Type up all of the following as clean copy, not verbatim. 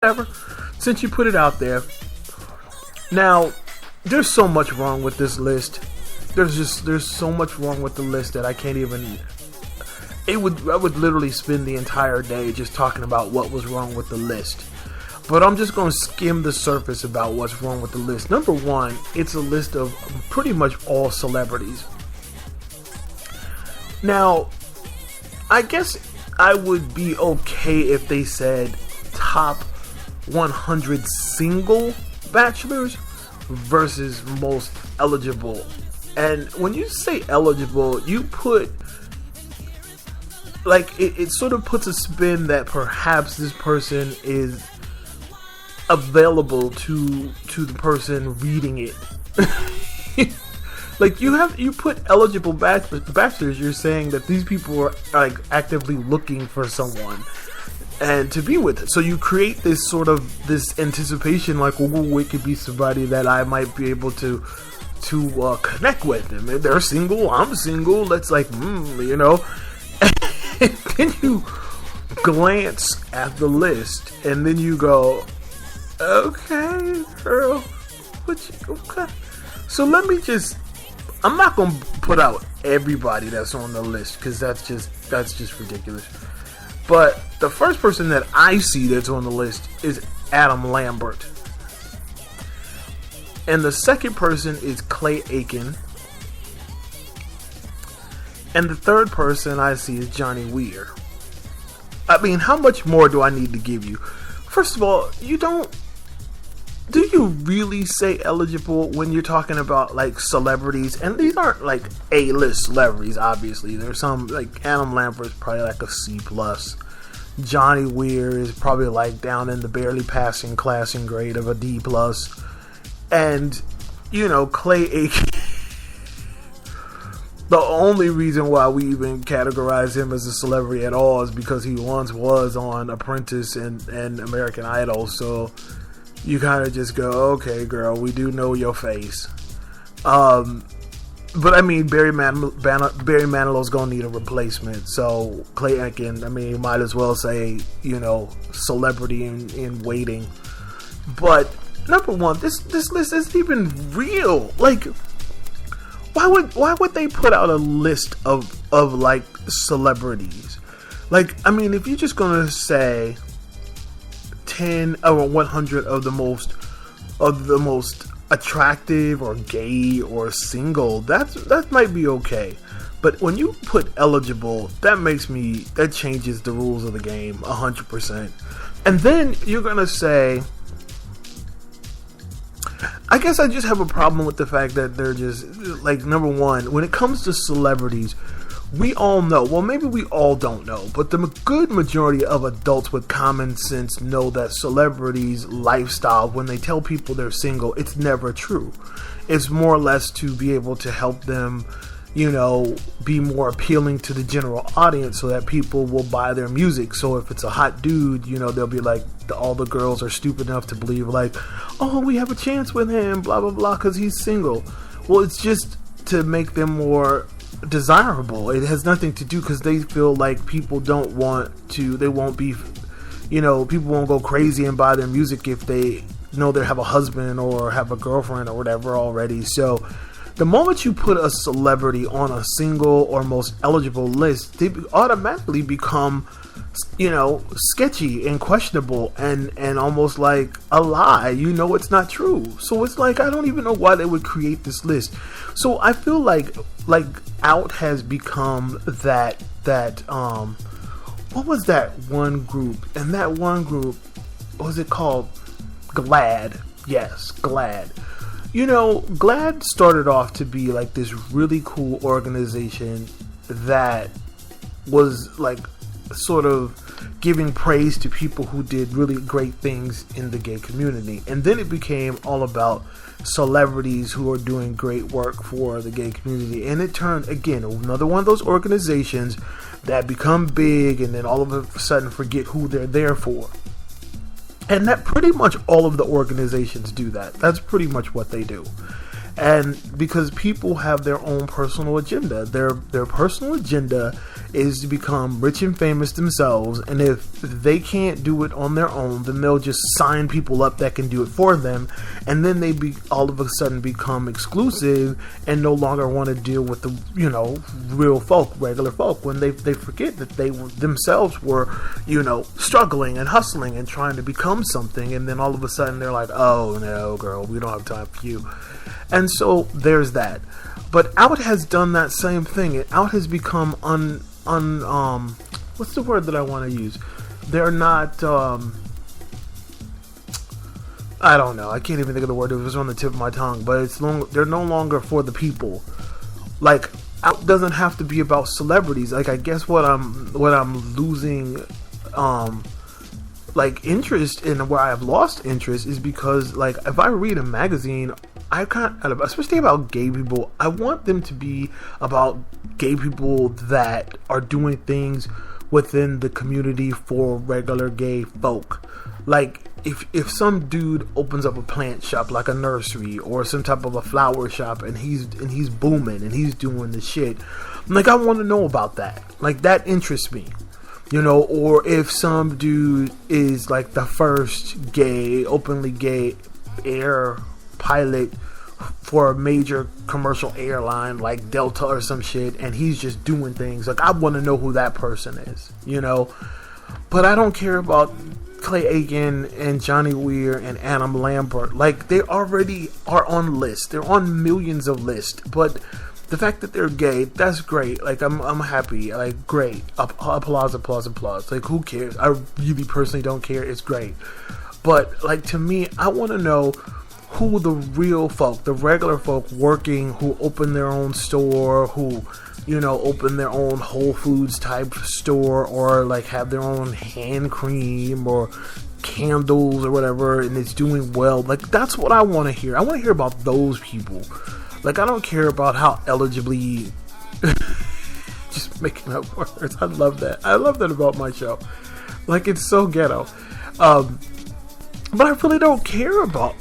whatever. Since you put it out there, now there's so much wrong with this list. There's so much wrong with the list that I can't even. I would literally spend the entire day just talking about what was wrong with the list. But I'm just going to skim the surface about what's wrong with the list. Number one, it's a list of pretty much all celebrities. Now, I guess I would be okay if they said top 100 single bachelors versus most eligible. And when you say eligible, you put, like, it sort of puts a spin that perhaps this person is available to the person reading it. Like, you put eligible bachelors, you're saying that these people are like actively looking for someone and to be with it. So you create this sort of this anticipation, like, oh, it could be somebody that I might be able to connect with them. If they're single, I'm single. Let's you know. And then you glance at the list, and then you go, okay, girl, okay. So let me just. I'm not gonna put out everybody that's on the list because that's just ridiculous. But the first person that I see that's on the list is Adam Lambert, and the second person is Clay Aiken, and the third person I see is Johnny Weir. I mean, how much more do I need to give you? First of all, do you really say eligible when you're talking about like celebrities? And these aren't like A-list celebrities, obviously. There's some, like Adam Lambert's probably like a C+. Johnny Weir is probably like down in the barely passing classing grade of a D+. And, you know, Clay Aiken, the only reason why we even categorize him as a celebrity at all is because he once was on Apprentice and American Idol. So you kind of just go, okay, girl, we do know your face. But I mean, Barry Manilow's gonna need a replacement. So Clay Aiken, I mean, you might as well say, you know, celebrity in waiting. But number one, this list isn't even real. Like, why would they put out a list of like celebrities? Like, I mean, if you're just gonna say 10 or 100 of the most attractive or gay or single, that might be okay. But when you put eligible, that changes the rules of the game 100%. And then you're gonna say, I guess I just have a problem with the fact that they're just like, number one, when it comes to celebrities, we all know, well, maybe we all don't know, but the good majority of adults with common sense know that celebrities' lifestyle, when they tell people they're single, it's never true. It's more or less to be able to help them, you know, be more appealing to the general audience so that people will buy their music. So if it's a hot dude, you know, they'll be like, all the girls are stupid enough to believe, like, oh, we have a chance with him, blah, blah, blah, because he's single. Well, it's just to make them more desirable. It has nothing to do, because they feel like people won't be, you know, people won't go crazy and buy their music if they know they have a husband or have a girlfriend or whatever already. So the moment you put a celebrity on a single or most eligible list, they automatically become, you know, sketchy and questionable and almost like a lie. You know, it's not true. So it's like, I don't even know why they would create this list. So I feel like Out has become that what was that one group? And that one group, what was it called? GLAAD. Yes, GLAAD. You know, GLAAD started off to be like this really cool organization that was like sort of giving praise to people who did really great things in the gay community. And then it became all about celebrities who are doing great work for the gay community. And it turned, again, another one of those organizations that become big and then all of a sudden forget who they're there for. And that pretty much all of the organizations do that. That's pretty much what they do. And because people have their own personal agenda, their personal agenda is to become rich and famous themselves, and if they can't do it on their own, then they'll just sign people up that can do it for them, and then they all of a sudden become exclusive and no longer want to deal with the real folk, regular folk, when they forget that they themselves were struggling and hustling and trying to become something, and then all of a sudden they're like, oh no girl, we don't have time for you. And so there's that. But Out has done that same thing. Out has become what's the word that I want to use? They're not, I don't know. I can't even think of the word. It was on the tip of my tongue. But they're no longer for the people. Like, Out doesn't have to be about celebrities. Like, I guess what I'm losing, like, interest in, where I have lost interest, is because, like, if I read a magazine, I can't, especially about gay people, I want them to be about gay people that are doing things within the community for regular gay folk. Like, if some dude opens up a plant shop, like a nursery or some type of a flower shop, and he's booming and he's doing the shit, like, I want to know about that. Like, that interests me. Or if some dude is like the first openly gay air pilot for a major commercial airline like Delta or some shit, and he's just doing things, like, I want to know who that person is, but I don't care about Clay Aiken and Johnny Weir and Adam Lambert. Like, they already are on lists, they're on millions of lists, but the fact that they're gay, that's great. Like, I'm happy. Like, great. Applause. Like, who cares? I really personally don't care. It's great. But, like, to me, I want to know who the real folk, the regular folk working, who open their own store, who, open their own Whole Foods type store, or, like, have their own hand cream or candles or whatever, and it's doing well. Like, that's what I want to hear. I want to hear about those people. Like, I don't care about how eligibly just making up words. I love that. I love that about my show. Like, it's so ghetto. But I really don't care about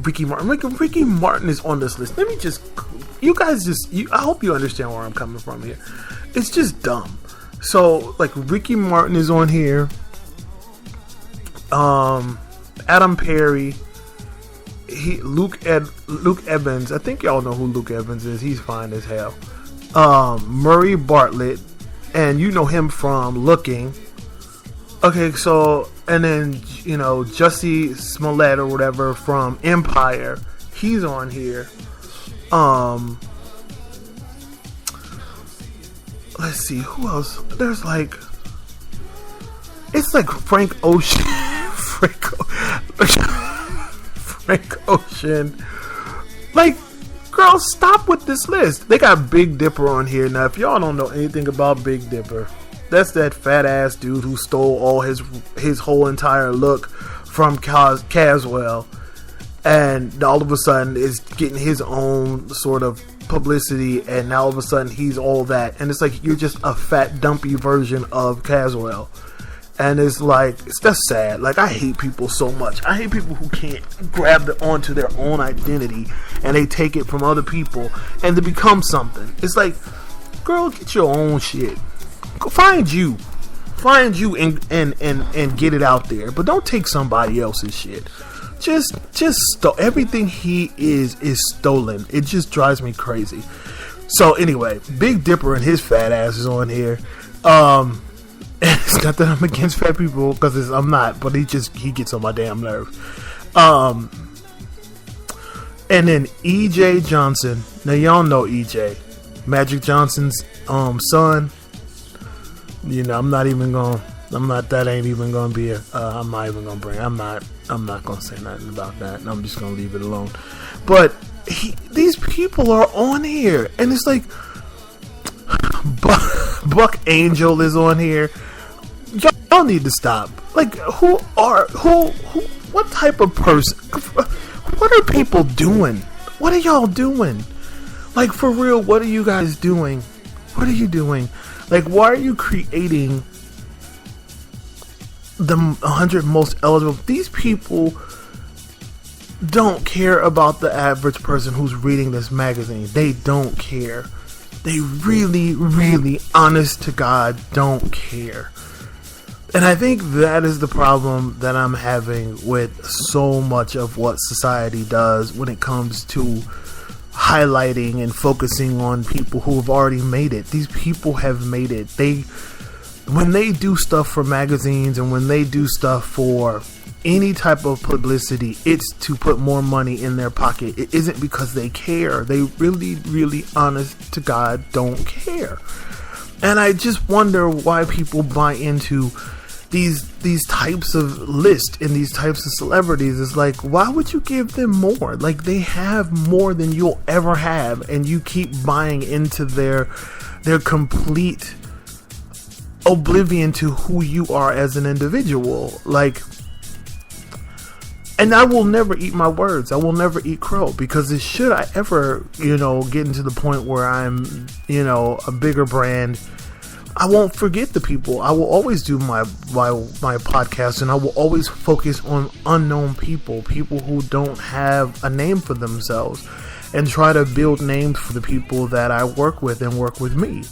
Ricky Martin. Like, Ricky Martin is on this list. Let me just, you guys I hope you understand where I'm coming from here. It's just dumb. So, like, Ricky Martin is on here. Adam Perry. Luke Evans. I think y'all know who Luke Evans is. He's fine as hell. Murray Bartlett, and you know him from Looking. Okay, so, and then Jussie Smollett or whatever from Empire. He's on here. Let's see, who else? There's like, it's like Frank Ocean. Frank Ocean. Like, girl, stop with this list. They got Big Dipper on here. Now, if y'all don't know anything about Big Dipper, that's that fat ass dude who stole all his whole entire look from Caswell, and all of a sudden is getting his own sort of publicity, and now all of a sudden he's all that, and it's like, you're just a fat dumpy version of Caswell. And it's like, that's sad. Like, I hate people so much. I hate people who can't grab onto their own identity and they take it from other people and to become something. It's like, girl, get your own shit. Go find you and get it out there. But don't take somebody else's shit. Just everything he is stolen. It just drives me crazy. So anyway, Big Dipper and his fat ass is on here. It's not that I'm against fat people, because I'm not, but he gets on my damn nerve. And then E.J. Johnson. Now, y'all know E.J. Magic Johnson's son. That ain't even gonna be I'm not even gonna bring. I'm not gonna say nothing about that. I'm just gonna leave it alone. But these people are on here, and it's like, Buck Angel is on here. Y'all need to stop. Like, what type of person? What are people doing? What are y'all doing? Like, for real, what are you guys doing? What are you doing? Like, why are you creating the 100 most eligible? These people don't care about the average person who's reading this magazine. They don't care. They really, really, honest to God, don't care. And I think that is the problem that I'm having with so much of what society does when it comes to highlighting and focusing on people who have already made it. These people have made it. When they do stuff for magazines and when they do stuff for any type of publicity, it's to put more money in their pocket. It isn't because they care. They really, really, honest to God, don't care. And I just wonder why people buy into these types of lists and these types of celebrities. Is like, why would you give them more? Like, they have more than you'll ever have, and you keep buying into their complete oblivion to who you are as an individual. Like, and I will never eat my words. I will never eat crow, because should I ever, get into the point where I'm, a bigger brand, I won't forget the people. I will always do my podcast, and I will always focus on unknown people who don't have a name for themselves, and try to build names for the people that I work with and work with me.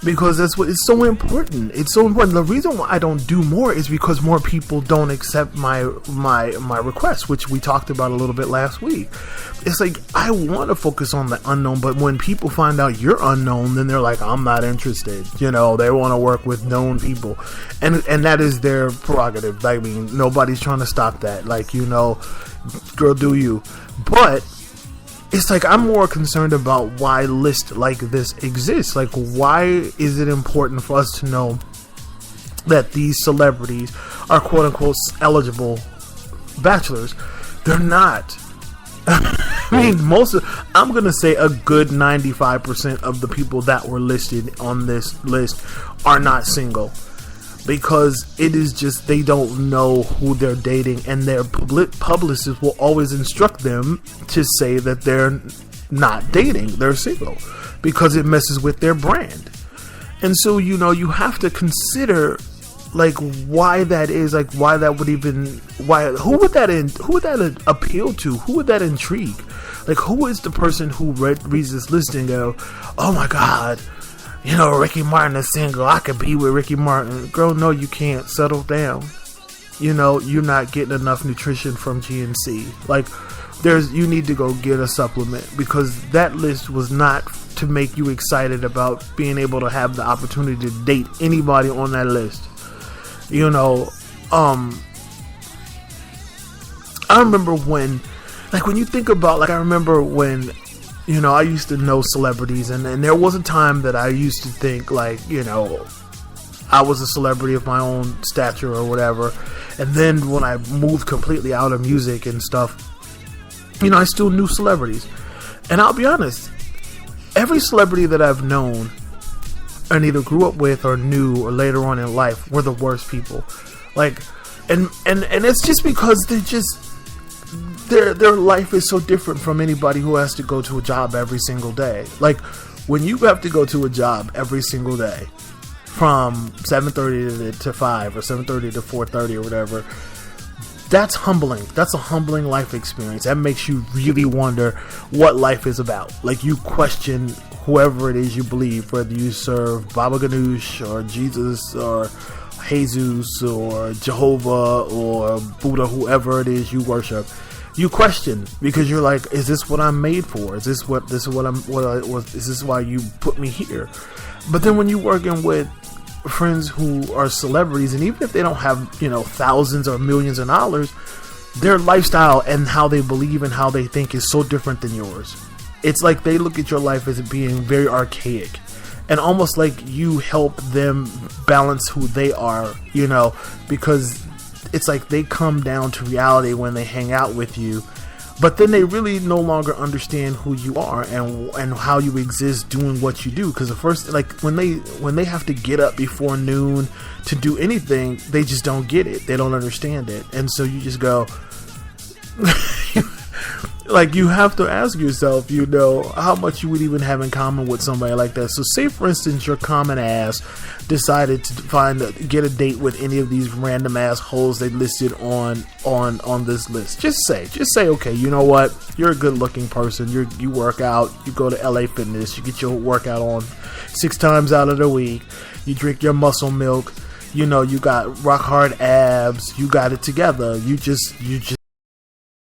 Because that's what it's so important. It's so important. The reason why I don't do more is because more people don't accept my requests, which we talked about a little bit last week. It's like, I want to focus on the unknown, but when people find out you're unknown, then they're like, I'm not interested. They want to work with known people, and that is their prerogative. I mean, nobody's trying to stop that. Like, girl, do you? But it's like, I'm more concerned about why lists like this exist. Like, why is it important for us to know that these celebrities are quote unquote eligible bachelors? They're not. I mean, I'm going to say a good 95% of the people that were listed on this list are not single. Because it is just, they don't know who they're dating, and their publicists will always instruct them to say that they're not dating, they're single, because it messes with their brand. And so, you have to consider, like, why that is, like, why that would even, who would that appeal to? Who would that intrigue? Like, who is the person who reads this list and go, oh my God, Ricky Martin is single, I could be with Ricky Martin. Girl, no, you can't. Settle down. You're not getting enough nutrition from GNC. Like, you need to go get a supplement, because that list was not to make you excited about being able to have the opportunity to date anybody on that list. I remember when you think about, I remember when, I used to know celebrities, and there was a time that I used to think, I was a celebrity of my own stature or whatever. And then when I moved completely out of music and stuff, I still knew celebrities. And I'll be honest, every celebrity that I've known and either grew up with or knew or later on in life were the worst people. Like, and it's just because they're just, their life is so different from anybody who has to go to a job every single day. Like, when you have to go to a job every single day from 7:30 to 5 or 7:30 to 4:30 or whatever, that's humbling. That's a humbling life experience. That makes you really wonder what life is about. Like, you question whoever it is you believe, whether you serve Baba Ganoush or Jesus or Jesus or Jehovah or Buddha, whoever it is you worship. You question, because you're like, is this what I'm made for? Is this why you put me here? But then when you're working with friends who are celebrities, and even if they don't have, thousands or millions of dollars, their lifestyle and how they believe and how they think is so different than yours. It's like they look at your life as being very archaic, and almost like you help them balance who they are, because it's like they come down to reality when they hang out with you, but then they really no longer understand who you are and how you exist doing what you do. Because the first, when they have to get up before noon to do anything, they just don't get it. They don't understand it, and so you just go, like, you have to ask yourself, you know, how much you would even have in common with somebody like that. So say, for instance, your common ass decided to get a date with any of these random assholes they listed on this list. Just say, okay, you know what? You're a good looking person. You work out. You go to LA Fitness. You get your workout on 6 times out of the week. You drink your muscle milk. You know, you got rock hard abs. You got it together. You just